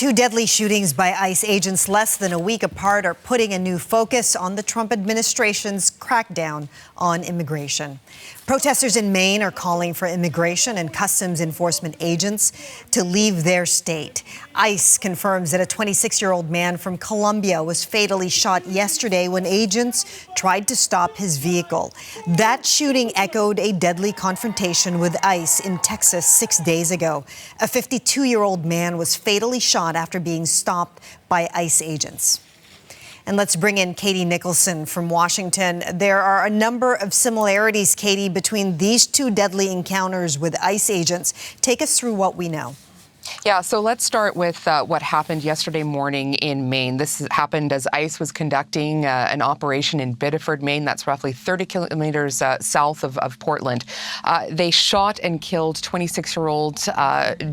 Two deadly shootings by ICE agents less than a week apart are putting a new focus on the Trump administration's crackdown on immigration. Protesters in Maine are calling for immigration and customs enforcement agents to leave their state. ICE confirms that a 26-year-old man from Colombia was fatally shot yesterday when agents tried to stop his vehicle. That shooting echoed a deadly confrontation with ICE in Texas 6 days ago. A 52-year-old man was fatally shot after being stopped by ICE agents. And let's bring in Katie Nicholson from Washington. There are a number of similarities, Katie, between these two deadly encounters with ICE agents. Take us through what we know. Yeah, so let's start with what happened yesterday morning in Maine. This happened as ICE was conducting an operation in Biddeford, Maine. That's roughly 30 kilometers south of Portland. They shot and killed 26-year-old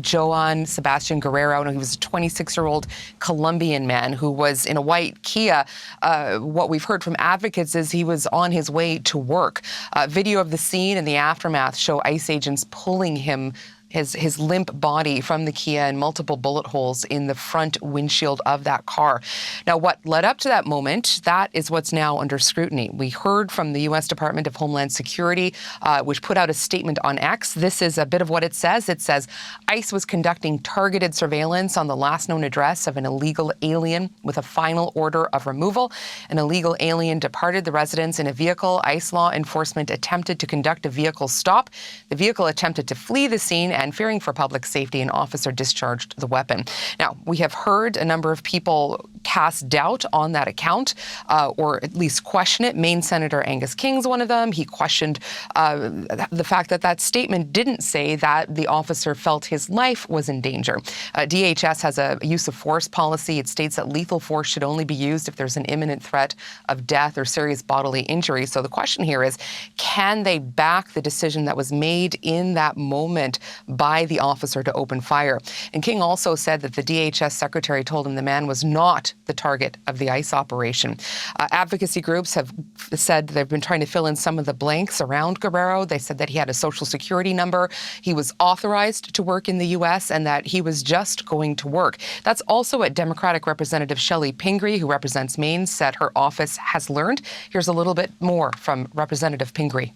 Joan Sebastian Guerrero. And he was a 26-year-old Colombian man who was in a white Kia. What we've heard from advocates is he was on his way to work. Video of the scene and the aftermath show ICE agents pulling him, his limp body from the Kia, and multiple bullet holes in the front windshield of that car. Now, what led up to that moment, that is what's now under scrutiny. We heard from the U.S. Department of Homeland Security, which put out a statement on X. This is a bit of what it says. It says, ICE was conducting targeted surveillance on the last known address of an illegal alien with a final order of removal. An illegal alien departed the residence in a vehicle. ICE law enforcement attempted to conduct a vehicle stop. The vehicle attempted to flee the scene, and fearing for public safety, an officer discharged the weapon. Now, we have heard a number of people cast doubt on that account, or at least question it. Maine Senator Angus King's one of them. He questioned the fact that that statement didn't say that the officer felt his life was in danger. DHS has a use of force policy. It states that lethal force should only be used if there's an imminent threat of death or serious bodily injury. So the question here is, can they back the decision that was made in that moment by the officer to open fire? And King also said that the DHS secretary told him the man was not the target of the ICE operation. Advocacy groups have said they've been trying to fill in some of the blanks around Guerrero. They said that he had a social security number, he was authorized to work in the U.S., and that he was just going to work. That's also what Democratic Representative Shelley Pingree, who represents Maine, said her office has learned. Here's a little bit more from Representative Pingree.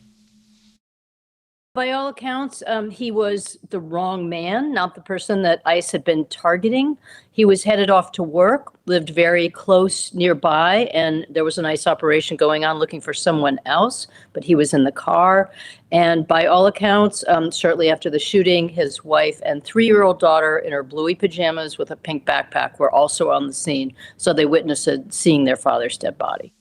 By all accounts, he was the wrong man, not the person that ICE had been targeting. He was headed off to work, lived very close nearby, and there was an ICE operation going on looking for someone else, but he was in the car. And by all accounts, shortly after the shooting, his wife and 3-year-old daughter in her bluey pajamas with a pink backpack were also on the scene. So they witnessed seeing their father's dead body.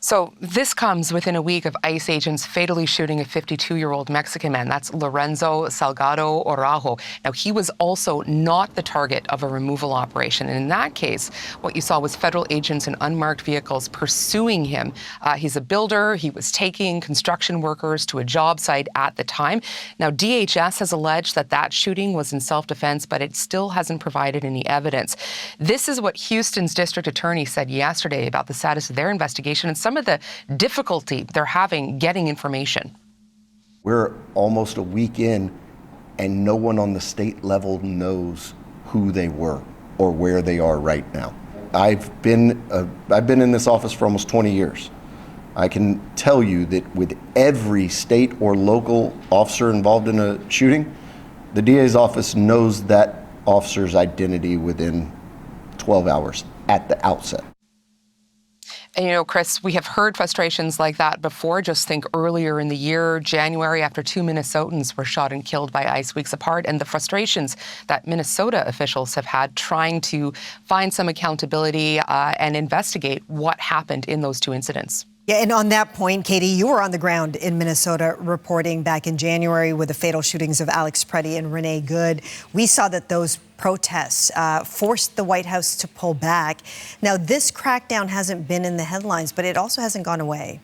So this comes within a week of ICE agents fatally shooting a 52-year-old Mexican man. That's Lorenzo Salgado Araujo. Now, he was also not the target of a removal operation. And in that case, what you saw was federal agents in unmarked vehicles pursuing him. He's a builder. He was taking construction workers to a job site at the time. Now, DHS has alleged that that shooting was in self-defense, but it still hasn't provided any evidence. This is what Houston's district attorney said yesterday about the status of their investigation and some of the difficulty they're having getting information. We're almost a week in, and no one on the state level knows who they were or where they are right now. I've been in this office for almost 20 years. I can tell you that with every state or local officer involved in a shooting, the DA's office knows that officer's identity within 12 hours at the outset. And, you know, Chris, we have heard frustrations like that before. Just think earlier in the year, January, after 2 Minnesotans were shot and killed by ICE weeks apart, and the frustrations that Minnesota officials have had trying to find some accountability and investigate what happened in those two incidents. Yeah, and on that point, Katie, you were on the ground in Minnesota reporting back in January with the fatal shootings of Alex Preddy and Renee Good. We saw that those protests forced the White House to pull back. Now, this crackdown hasn't been in the headlines, but it also hasn't gone away.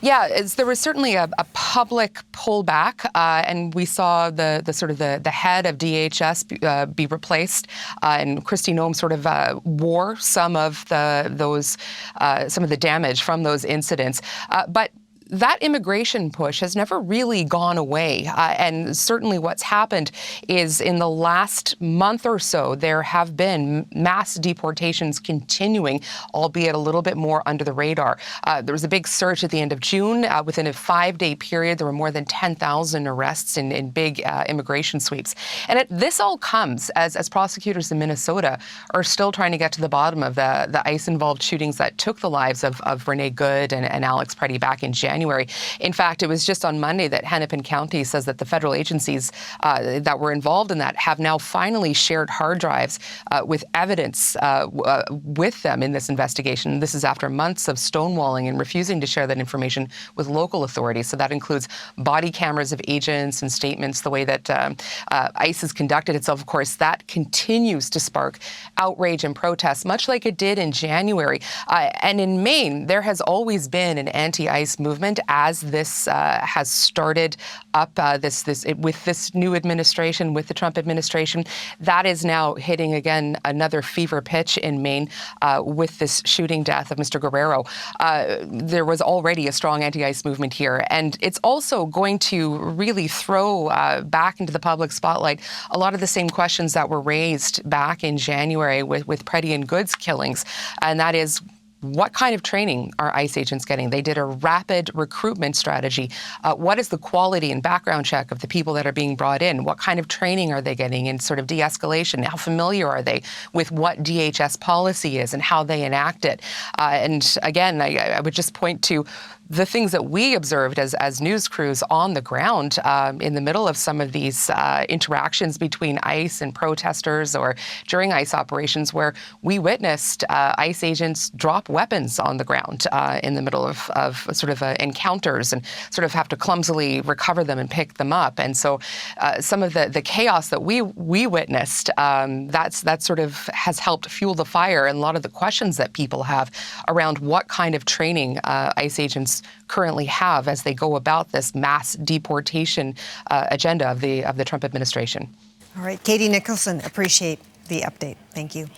Yeah, there was certainly a public pullback, and we saw the head of DHS be replaced, and Kristi Noem sort of wore some of the damage from those incidents, but that immigration push has never really gone away. And certainly what's happened is in the last month or so, there have been mass deportations continuing, albeit a little bit more under the radar. There was a big surge at the end of June. Within a 5-day period, there were more than 10,000 arrests in big immigration sweeps. And this all comes as prosecutors in Minnesota are still trying to get to the bottom of the ICE-involved shootings that took the lives of Renee Good and Alex Preddy back in January. In fact, it was just on Monday that Hennepin County says that the federal agencies that were involved in that have now finally shared hard drives with evidence with them in this investigation. This is after months of stonewalling and refusing to share that information with local authorities. So that includes body cameras of agents and statements, the way that ICE has conducted itself. Of course, that continues to spark outrage and protests, much like it did in January. And in Maine, there has always been an anti-ICE movement as this has started up with this new administration, with the Trump administration. That is now hitting again another fever pitch in Maine with this shooting death of Mr. Guerrero. There was already a strong anti-ICE movement here, and it's also going to really throw back into the public spotlight a lot of the same questions that were raised back in January with Preddy and Good's killings, and that is, what kind of training are ICE agents getting? They did a rapid recruitment strategy. What is the quality and background check of the people that are being brought in? What kind of training are they getting in sort of de-escalation? How familiar are they with what DHS policy is and how they enact it? And again, I would just point to the things that we observed as news crews on the ground in the middle of some of these interactions between ICE and protesters or during ICE operations, where we witnessed ICE agents drop weapons on the ground in the middle of sort of encounters and sort of have to clumsily recover them and pick them up. And so some of the chaos that we witnessed, that sort of has helped fuel the fire, and a lot of the questions that people have around what kind of training ICE agents currently have as they go about this mass deportation agenda of the Trump administration. All right, Katie Nicholson, appreciate the update. Thank you.